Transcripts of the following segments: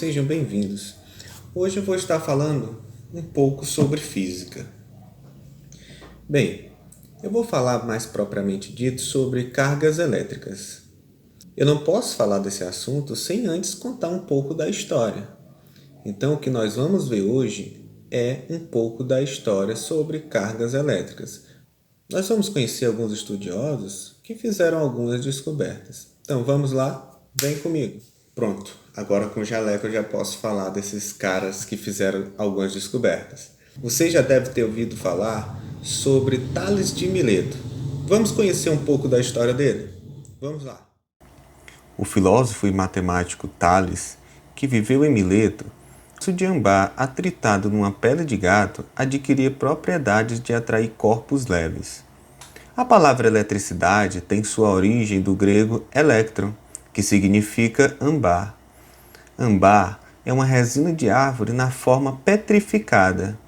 sejam bem-vindos. Hoje eu vou estar falando um pouco sobre física. Bem, eu vou falar mais propriamente dito sobre cargas elétricas. Eu não posso falar desse assunto sem antes contar um pouco da história. Então, o que nós vamos ver hoje é um pouco da história sobre cargas elétricas. Nós vamos conhecer alguns estudiosos que fizeram algumas descobertas. Então, vamos lá? Vem comigo. Pronto, agora com o jaleco eu já posso falar desses caras que fizeram algumas descobertas. Você já deve ter ouvido falar sobre Tales de Mileto. Vamos conhecer um pouco da história dele? Vamos lá. O filósofo e matemático Tales, que viveu em Mileto, de ambar atritado numa pele de gato adquiria propriedades de atrair corpos leves. A palavra eletricidade tem sua origem do grego elektron, que significa ambar. Ambar é uma resina de árvore na forma petrificada.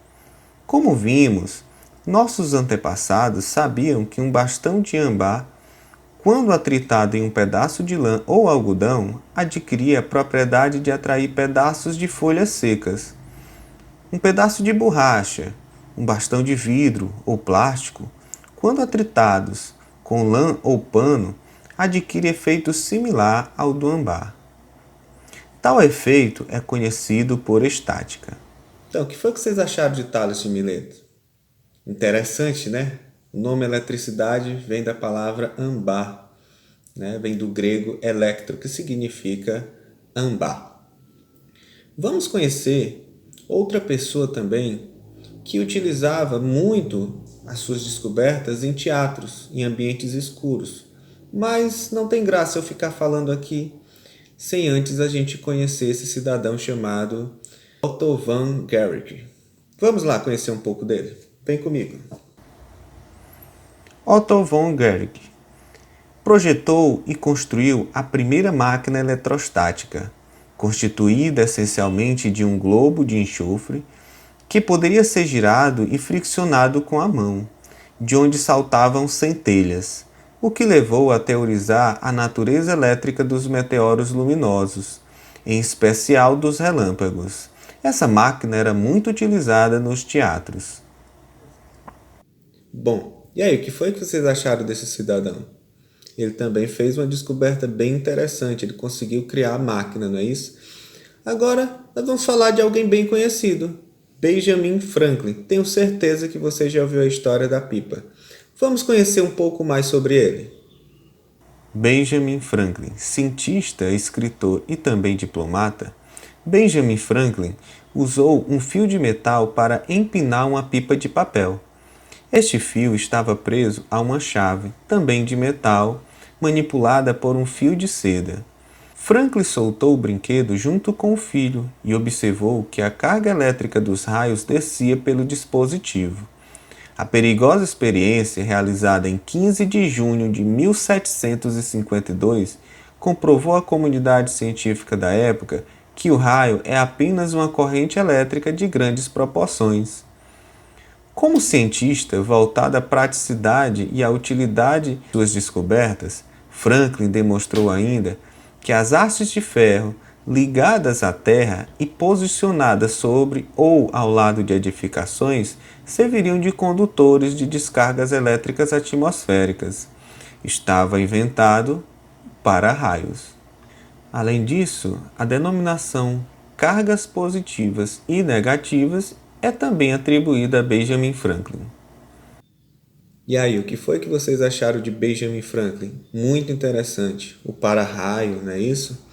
Como vimos, nossos antepassados sabiam que um bastão de ambar, quando atritado em um pedaço de lã ou algodão, adquiria a propriedade de atrair pedaços de folhas secas. Um pedaço de borracha, um bastão de vidro ou plástico, quando atritados com lã ou pano, adquire efeito similar ao do ambar. Tal efeito é conhecido por estática. Então, o que foi que vocês acharam de Tales de Mileto? Interessante, né? O nome eletricidade vem da palavra ambar, né? Vem do grego elektro, que significa ambar. Vamos conhecer outra pessoa também que utilizava muito as suas descobertas em teatros, em ambientes escuros. Mas não tem graça eu ficar falando aqui sem antes a gente conhecer esse cidadão chamado Otto von Guericke. Vamos lá conhecer um pouco dele? Vem comigo. Otto von Guericke projetou e construiu a primeira máquina eletrostática, constituída essencialmente de um globo de enxofre que poderia ser girado e friccionado com a mão, de onde saltavam centelhas, o que levou a teorizar a natureza elétrica dos meteoros luminosos, em especial dos relâmpagos. Essa máquina era muito utilizada nos teatros. Bom, e aí, o que foi que vocês acharam desse cidadão? Ele também fez uma descoberta bem interessante, ele conseguiu criar a máquina, não é isso? Agora, nós vamos falar de alguém bem conhecido, Benjamin Franklin. Tenho certeza que você já ouviu a história da pipa. Vamos conhecer um pouco mais sobre ele. Benjamin Franklin, cientista, escritor e também diplomata, Benjamin Franklin usou um fio de metal para empinar uma pipa de papel. Este fio estava preso a uma chave, também de metal, manipulada por um fio de seda. Franklin soltou o brinquedo junto com o filho e observou que a carga elétrica dos raios descia pelo dispositivo. A perigosa experiência, realizada em 15 de junho de 1752, comprovou à comunidade científica da época que o raio é apenas uma corrente elétrica de grandes proporções. Como cientista voltado à praticidade e à utilidade de suas descobertas, Franklin demonstrou ainda que as hastes de ferro ligadas à terra e posicionadas sobre ou ao lado de edificações serviriam de condutores de descargas elétricas atmosféricas. Estava inventado para raios. Além disso, a denominação cargas positivas e negativas é também atribuída a Benjamin Franklin. E aí, o que foi que vocês acharam de Benjamin Franklin? Muito interessante. O para-raio, não é isso?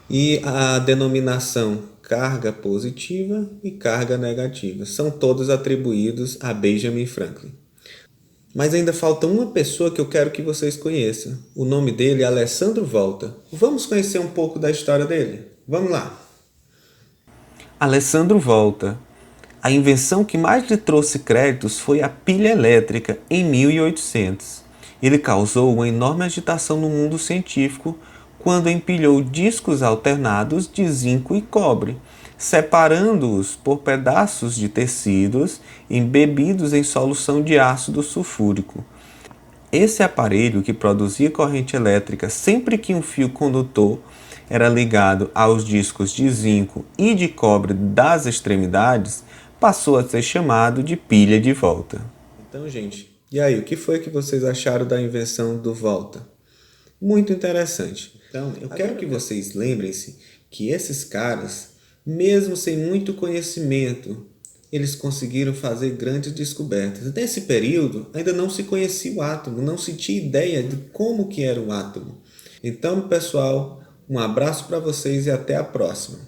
E a denominação carga positiva e carga negativa são todos atribuídos a Benjamin Franklin. Mas ainda falta uma pessoa que eu quero que vocês conheçam. O nome dele é Alessandro Volta. Vamos conhecer um pouco da história dele? Vamos lá. Alessandro Volta. A invenção que mais lhe trouxe créditos foi a pilha elétrica em 1800. Ele causou uma enorme agitação no mundo científico quando empilhou discos alternados de zinco e cobre, separando-os por pedaços de tecidos embebidos em solução de ácido sulfúrico. Esse aparelho, que produzia corrente elétrica sempre que um fio condutor era ligado aos discos de zinco e de cobre das extremidades, passou a ser chamado de pilha de volta. Então, gente, e aí, o que foi que vocês acharam da invenção do Volta? Muito interessante. Então, eu quero que vocês lembrem-se que esses caras, mesmo sem muito conhecimento, eles conseguiram fazer grandes descobertas. Nesse período, ainda não se conhecia o átomo, não se tinha ideia de como que era o átomo. Então, pessoal, um abraço para vocês e até a próxima.